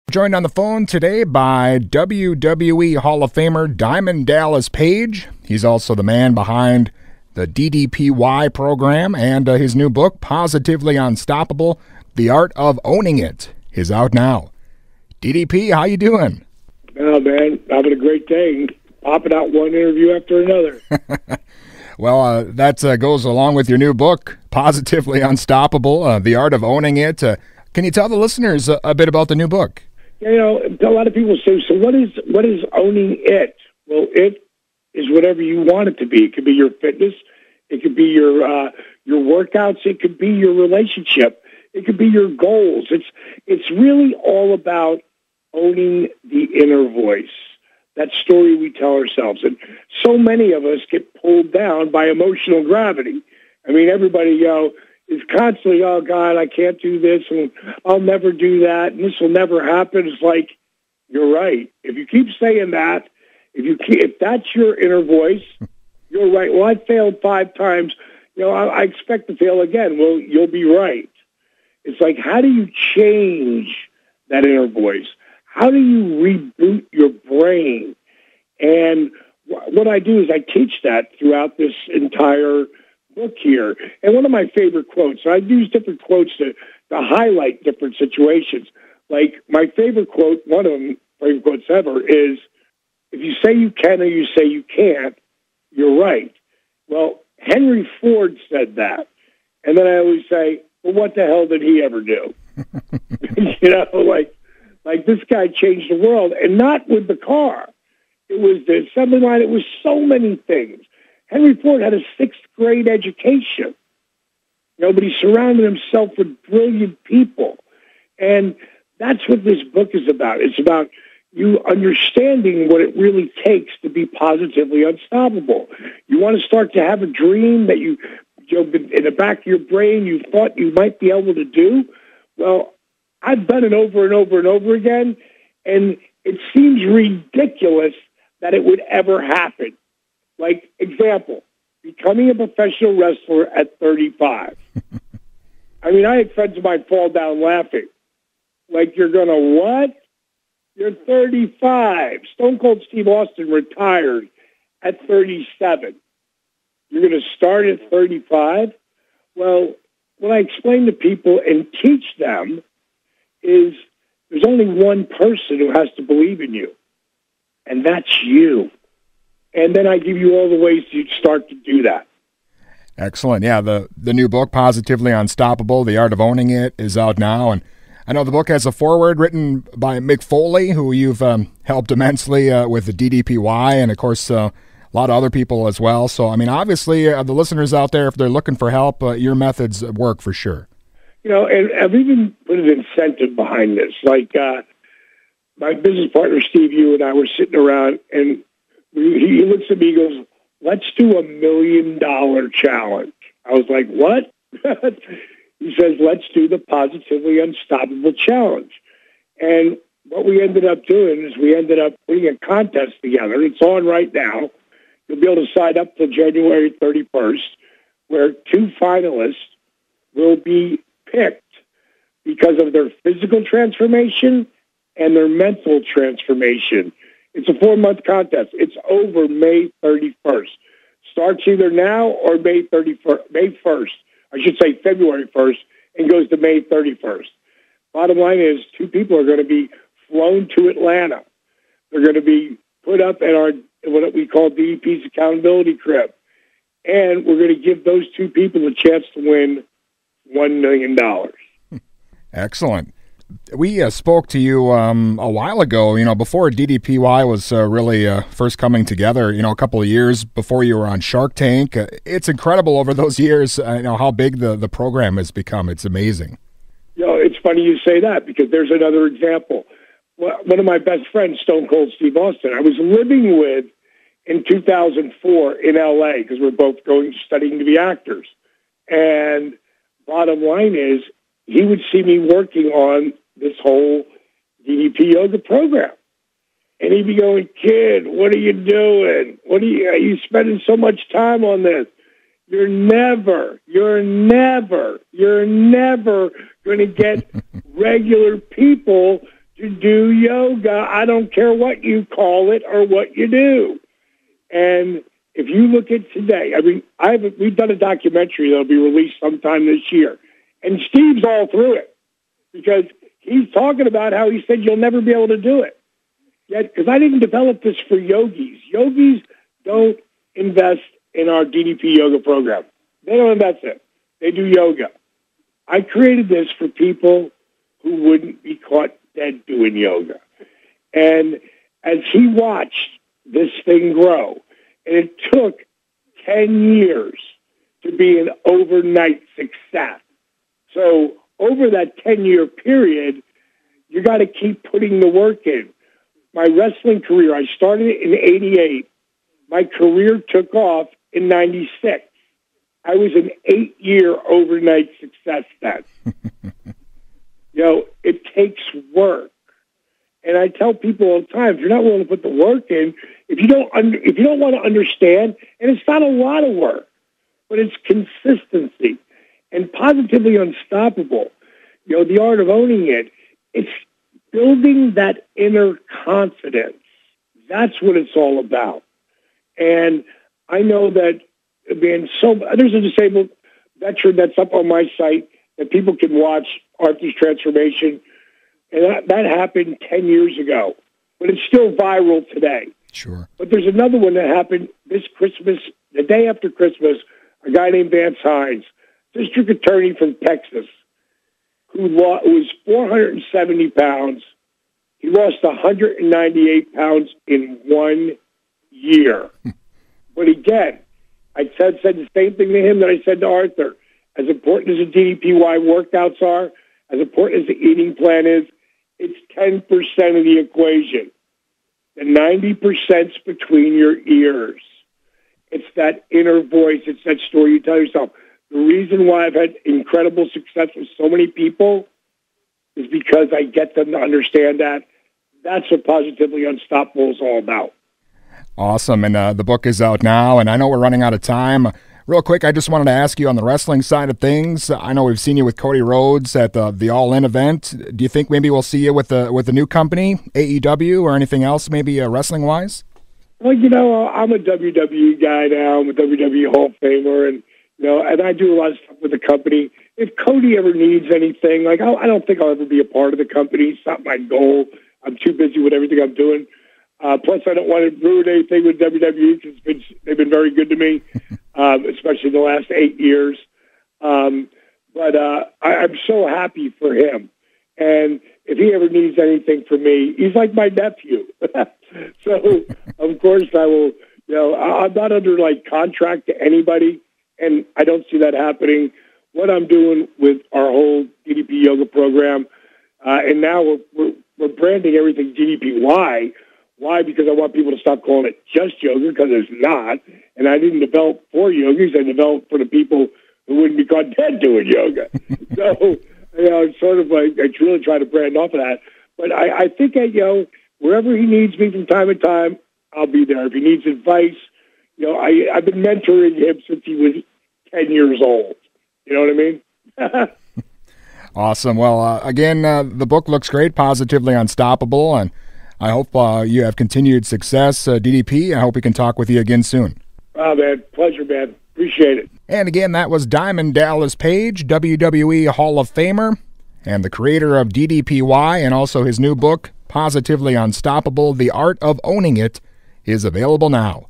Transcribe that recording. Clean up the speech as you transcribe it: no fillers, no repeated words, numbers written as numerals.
Joined on the phone today by WWE Hall of Famer Diamond Dallas Page. He's also the man behind the DDPY program and his new book, Positively Unstoppable, The Art of Owning It, is out now. DDP, how you doing? Oh, man, having a great day. Popping out one interview after another. Well, that goes along with your new book, Positively Unstoppable, The Art of Owning It. Can you tell the listeners a bit about the new book? You know, a lot of people say, so what is owning it? Well, it is whatever you want it to be. It could be your fitness. It could be your workouts. It could be your relationship. It could be your goals. It's really all about owning the inner voice, that story we tell ourselves. And so many of us get pulled down by emotional gravity. I mean, everybody, is constantly, oh, God, I can't do this, and I'll never do that, and this will never happen. It's like, you're right. If you keep saying that, if that's your inner voice, you're right. Well, I failed 5 times. I expect to fail again. Well, you'll be right. It's like, how do you change that inner voice? How do you reboot your brain? And what I do is I teach that throughout this entire book here. And one of my favorite quotes, I use different quotes to highlight different situations. Like my favorite quote, one of them, favorite quotes ever, is, if you say you can or you say you can't, you're right. Well, Henry Ford said that. And then I always say, well, what the hell did he ever do? Like this guy changed the world, and not with the car. It was the assembly line. It was so many things. Henry Ford had a 6th grade education. But he surrounded himself with brilliant people. And that's what this book is about. It's about you understanding what it really takes to be positively unstoppable. You want to start to have a dream that you in the back of your brain you thought you might be able to do. Well, I've done it over and over and over again, and it seems ridiculous that it would ever happen. Like, example, becoming a professional wrestler at 35. I mean, I had friends of mine fall down laughing. Like, you're going to what? You're 35. Stone Cold Steve Austin retired at 37. You're going to start at 35? Well, what I explain to people and teach them is there's only one person who has to believe in you, and that's you. And then I give you all the ways to start to do that. Excellent. Yeah, the new book, Positively Unstoppable, The Art of Owning It, is out now. And I know the book has a foreword written by Mick Foley, who you've helped immensely with the DDPY, and, of course, a lot of other people as well. So, I mean, obviously, the listeners out there, if they're looking for help, your methods work for sure. And I've even put an incentive behind this. Like, my business partner, Steve, you and I were sitting around, and he looks at me and goes, let's do $1 million challenge. I was like, what? He says, let's do the Positively Unstoppable Challenge. And what we ended up doing is we ended up putting a contest together. It's on right now. You'll be able to sign up till January 31st, where 2 finalists will be picked because of their physical transformation and their mental transformation. It's a 4-month contest. It's over May 31st. Starts either now or May 1st. I should say February 1st, and goes to May 31st. Bottom line is 2 people are going to be flown to Atlanta. They're going to be put up at our what we call DDP's accountability crib. And we're going to give those 2 people a chance to win $1 million. Excellent. We spoke to you a while ago, before DDPY was really first coming together, a couple of years before you were on Shark Tank. It's incredible over those years, how big the program has become. It's amazing. It's funny you say that, because there's another example. One of my best friends, Stone Cold Steve Austin, I was living with in 2004 in L.A. because we're both studying to be actors. And bottom line is, he would see me working on this whole DDP Yoga program. And he'd be going, kid, what are you doing? Are you spending so much time on this? You're never going to get regular people to do yoga. I don't care what you call it or what you do. And if you look at today, I mean, we've done a documentary that'll be released sometime this year. And Steve's all through it because he's talking about how he said you'll never be able to do it. Yet, because I didn't develop this for yogis. Yogis don't invest in our DDP yoga program. They don't invest in it. They do yoga. I created this for people who wouldn't be caught dead doing yoga. And as he watched this thing grow, and it took 10 years to be an overnight success. So over that 10-year period, you got to keep putting the work in. My wrestling career, I started it in 88. My career took off in 96. I was an 8-year overnight success then. It takes work. And I tell people all the time, if you're not willing to put the work in, if you don't want to understand, and it's not a lot of work, but it's consistency and positively unstoppable. The art of owning it, it's building that inner confidence. That's what it's all about. And I know that, man, there's a disabled veteran that's up on my site that people can watch, Arthur's Transformation. And that happened 10 years ago, but it's still viral today. Sure. But there's another one that happened this Christmas, the day after Christmas, a guy named Vance Hines, district attorney from Texas, who was 470 pounds. He lost 198 pounds in 1 year. But again, I said the same thing to him that I said to Arthur. As important as the DDPY workouts are, as important as the eating plan is, it's 10% of the equation. The 90%'s between your ears. It's that inner voice. It's that story you tell yourself. The reason why I've had incredible success with so many people is because I get them to understand that. That's what Positively Unstoppable is all about. Awesome. And the book is out now, and I know we're running out of time. Real quick, I just wanted to ask you on the wrestling side of things. I know we've seen you with Cody Rhodes at the All In event. Do you think maybe we'll see you with the new company, AEW, or anything else, maybe wrestling-wise? Well, I'm a WWE guy now. I'm a WWE Hall of Famer, and and I do a lot of stuff with the company. If Cody ever needs anything, I don't think I'll ever be a part of the company. It's not my goal. I'm too busy with everything I'm doing. Plus, I don't want to ruin anything with WWE because they've been very good to me, especially the last 8 years. But I'm so happy for him. And if he ever needs anything from me, he's like my nephew. So, of course, I will. I'm not under contract to anybody, and I don't see that happening. What I'm doing with our whole DDP Yoga program, and now we're branding everything DDPY. Why? Because I want people to stop calling it just yoga, because it's not. And I didn't develop for yogis. I developed for the people who wouldn't be caught dead doing yoga. So, it's sort of I really try to brand off of that. But I think wherever he needs me from time to time, I'll be there. If he needs advice, I've been mentoring him since he was 10 years old. You know what I mean? Awesome. Well, again, the book looks great, Positively Unstoppable, and I hope you have continued success, DDP. I hope we can talk with you again soon. Oh, man. Pleasure, man. Appreciate it. And again, that was Diamond Dallas Page, WWE Hall of Famer, and the creator of DDPY, and also his new book, Positively Unstoppable, The Art of Owning It, is available now.